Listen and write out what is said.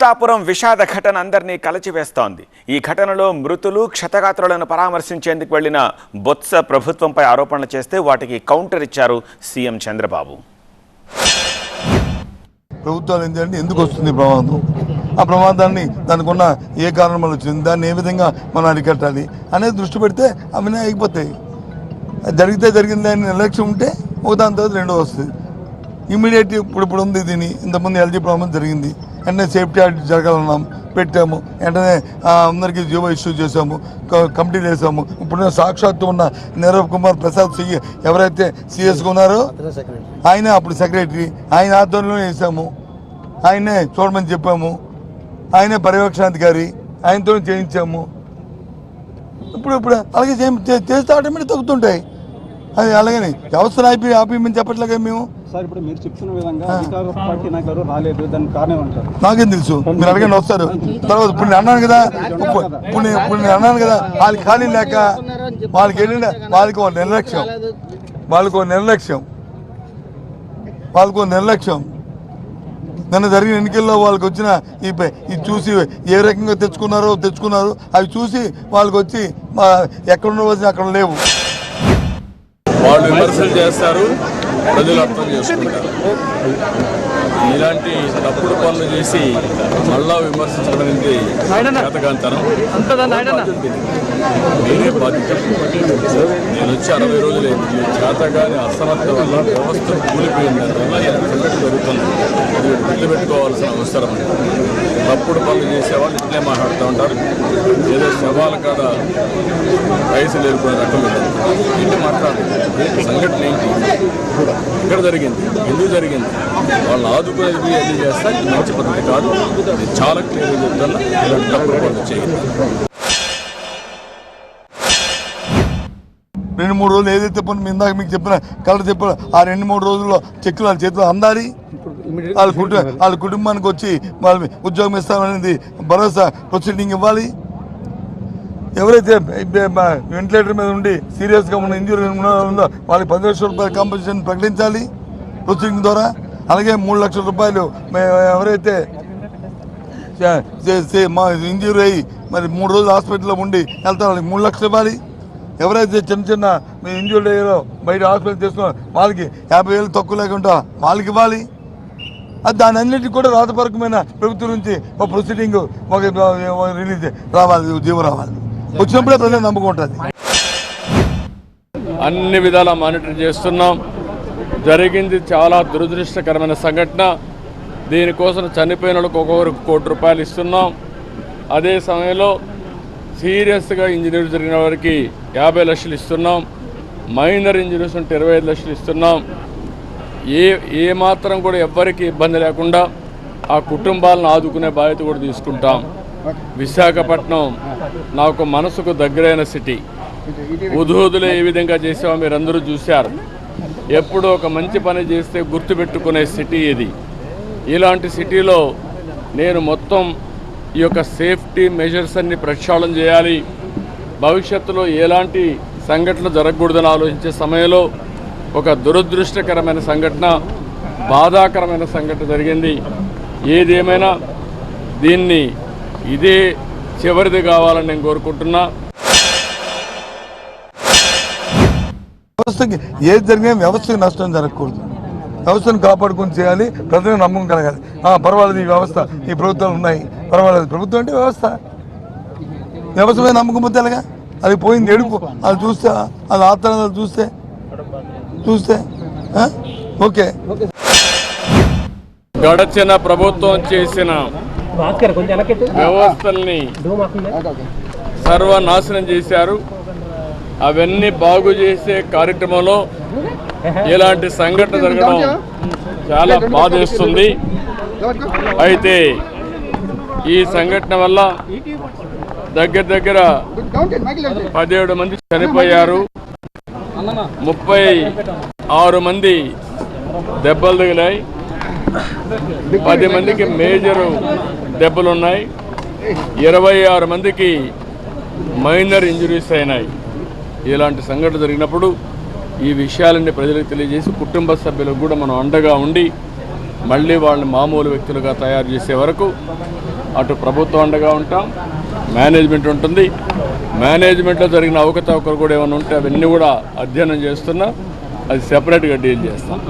కృష్ణాపురం విషాద ఘటన అందరినీ కలచివేస్తోంది. ఈ ఘటనలో మృతులు క్షతగాత్రులను పరామర్శించేందుకు వెళ్లిన బొత్స ప్రభుత్వంపై ఆరోపణలు చేస్తే వాటికి కౌంటర్ ఇచ్చారు సీఎం చంద్రబాబు. ప్రభుత్వాలు ఏంటంటే ఎందుకు వస్తుంది ప్రమాదం, ఆ ప్రమాదాన్ని దానికి ఉన్న ఏ కారణం వల్ల వచ్చింది, దాన్ని ఏ విధంగా మనం అరికట్టాలి అనేది దృష్టి పెడితే అవన్నీ అయిపోతాయి. జరిగితే జరిగింది అని నిర్లక్ష్యం ఉంటే ఒక దాని తర్వాత రెండో వస్తుంది. ఇమీడియట్ ఇప్పుడు ఉంది దీని ఇంతకుముందు ఎల్జీ ప్రాబ్లం జరిగింది, వెంటనే సేఫ్టీ ఆడిట్ జరగాలన్నాం, పెట్టాము, వెంటనే అందరికీ జీవో ఇష్యూ చేసాము, కమిటీలు వేసాము. ఇప్పుడు సాక్షాత్తు ఉన్న నీరవ్ కుమార్ ప్రసాద్ ఎవరైతే సిఎస్గా ఉన్నారో ఆయన అప్పుడు సెక్రటరీ, ఆయన ఆధ్వర్యంలో వేసాము, ఆయనే చూడమని చెప్పాము, ఆయనే పర్యవేక్షణాధికారి, ఆయనతో చేయించాము. ఇప్పుడు అలాగే చేస్తే ఆటోమేటిక్ తగ్గుతుంటాయి. అది అలాగని వ్యవస్థను ఆపేయమని చెప్పట్లేగా మేము. సార్ ఇప్పుడు మీరు చెప్తున్న విధంగా అధికార పార్టీ నాయకులు రాలేదు, దానికి కారణం అంటారు. నాకేం తెలుసు, మీరు అడగండి వస్తారు. తర్వాత ఇప్పుడు నేను అన్నాను కదా, ఇప్పుడు నేను అన్నాను కదా, వాళ్ళకి ఖాళీ లేక వాళ్ళకి వెళ్ళిన వాళ్ళకి నిర్లక్ష్యం నిన్న జరిగిన ఎన్నికల్లో వాళ్ళకి వచ్చిన ఇది చూసి ఏ రకంగా తెచ్చుకున్నారు అవి చూసి వాళ్ళకి వచ్చి ఎక్కడున్న వచ్చి అక్కడ లేవు. వాళ్ళు విమర్శలు చేస్తారు, ప్రజలు అర్థం చేసుకుంటారు. ఇలాంటి తప్పుడు పనులు చేసి మళ్ళా విమర్శించడం అనేది చేతకాంతనం. నేనే బాధ్యత. నేను వచ్చి 60 రోజులైంది. చేతగాని అసమర్థ వల్ల వ్యవస్థ కూలిపోయింది, దానివల్ల సంఘటన జరుగుతుంది. అది గుర్తుపెట్టుకోవాల్సిన అవసరం. తప్పుడు పనులు చేసేవాళ్ళు ఇట్లే మాట్లాడుతూ ఉంటారు. ఏదో శవాల కాడ వయసులు ఏర్పడిన రకం ఏంటి మాట్లాడాలి. సంఘటన ఏంటి, ఎక్కడ జరిగింది, ఎందుకు జరిగింది, వాళ్ళు ఆదుకునేది అది చేస్తా. మంచి పద్ధతి కాదు. చాలా క్లియర్గా చెప్తున్నా, ఇలాంటి తప్పుడు పనులు చేయండి. 2-3 రోజులు ఏదైతే పని ఇందాక మీకు చెప్పిన కలర్ చెప్పిన ఆ 2-3 రోజుల్లో చెక్కులు వాళ్ళ చేతిలో అందాలి. వాళ్ళ కుటుంబానికి వచ్చి వాళ్ళ ఉద్యోగం ఇస్తామనేది భరోసా ప్రొసీడింగ్ ఇవ్వాలి. ఎవరైతే వెంటిలేటర్ మీద ఉండి సీరియస్గా ఉన్న ఇంజరీ ఉందో వాళ్ళకి 10 లక్షల రూపాయల కాంపెన్సేషన్ ప్రకటించాలి ప్రొసీడింగ్ ద్వారా. అలాగే 3 లక్షల రూపాయలు ఎవరైతే ఇంజరీ అయ్యి మరి 3 రోజులు హాస్పిటల్లో ఉండి వెళ్తారో వాళ్ళకి 3 లక్షలు ఇవ్వాలి. ఎవరైతే చిన్న ఇంజూర్డ్ అయ్యారో బయట హాస్పిటల్ చేసుకున్నారో వాళ్ళకి 50,000 తక్కువ లేకుండా వాళ్ళకి ఇవ్వాలి. అది దాని అన్నింటికి కూడా రాతపూర్వకమైన ప్రభుత్వం నుంచి ఒక ప్రొసీడింగ్ ఒక రిలీజ్ రావాలి, జీవో రావాలి. వచ్చినప్పుడే ప్రజలు నమ్మకం ఉంటుంది. అన్ని విధాలా మానిటర్ చేస్తున్నాం. జరిగింది చాలా దురదృష్టకరమైన సంఘటన. దీనికోసం చనిపోయిన వాళ్ళకి ఒక్కొక్కరికి ₹1 కోటి ఇస్తున్నాం. అదే సమయంలో సీరియస్గా ఇంజనీర్ జరిగిన వారికి 50 లక్షలు ఇస్తున్నాం. మైనర్ ఇంజనీర్స్ ఉంటే 25 లక్షలు ఇస్తున్నాం. ఏ మాత్రం కూడా ఎవ్వరికి ఇబ్బంది లేకుండా ఆ కుటుంబాలను ఆదుకునే బాధ్యత కూడా తీసుకుంటాం. విశాఖపట్నం నాకు మనసుకు దగ్గరైన సిటీ. ఉదూదులే ఏ విధంగా చేసామో మీరందరూ చూశారు. ఎప్పుడూ ఒక మంచి పని చేస్తే గుర్తుపెట్టుకునే సిటీ ఇది. ఇలాంటి సిటీలో నేను మొత్తం ఈ యొక్క సేఫ్టీ మెజర్స్ అన్ని ప్రక్షాళన చేయాలి. భవిష్యత్తులో ఎలాంటి సంఘటనలు జరగకూడదని ఆలోచించే సమయంలో ఒక దురదృష్టకరమైన సంఘటన, బాధాకరమైన సంఘటన జరిగింది. ఏదేమైనా దీన్ని ఇదే చివరిది కావాలని నేను కోరుకుంటున్నా. వ్యవస్థకి ఏది జరిగినా వ్యవస్థకి నష్టం జరగకూడదు. వ్యవస్థను కాపాడుకొని చేయాలి, ప్రజలకు నమ్మకం కలగాలి. పర్వాలేదు, ఈ వ్యవస్థ ఈ ప్రభుత్వాలు ఉన్నాయి, పర్వాలేదు. ప్రభుత్వం అంటే వ్యవస్థ మీద నమ్మకం పోతే ఎలాగా? అది పోయింది ఎడుపు, అది చూస్తే అది ఆత్మహత్యలు చూస్తే ఓకే. గడచిన ప్రభుత్వం చేసిన వ్యవస్థల్ని సర్వనాశనం చేశారు. అవన్నీ బాగు చేసే కార్యక్రమంలో ఇలాంటి సంఘటన జరగడం చాలా బాధేస్తుంది. అయితే ఈ సంఘటన వల్ల దగ్గర 17 మంది చనిపోయారు, 36 మంది దెబ్బలు తగిలాయి, 10 మందికి మేజర్ దెబ్బలున్నాయి, 26 మందికి మైనర్ ఇంజరీస్ అయినాయి. ఇలాంటి సంఘటన జరిగినప్పుడు ఈ విషయాలన్నీ ప్రజలకు తెలియజేసి కుటుంబ సభ్యులకు కూడా మనం అండగా ఉండి మళ్ళీ వాళ్ళని మామూలు వ్యక్తులుగా తయారు చేసే వరకు అటు ప్రభుత్వం అండగా ఉంటాం, మేనేజ్మెంట్ ఉంటుంది. మేనేజ్మెంట్లో జరిగిన అవకతవకలు కూడా ఏమైనా ఉంటే అవన్నీ కూడా అధ్యయనం చేస్తున్నా, అది సెపరేట్గా డీల్ చేస్తాం.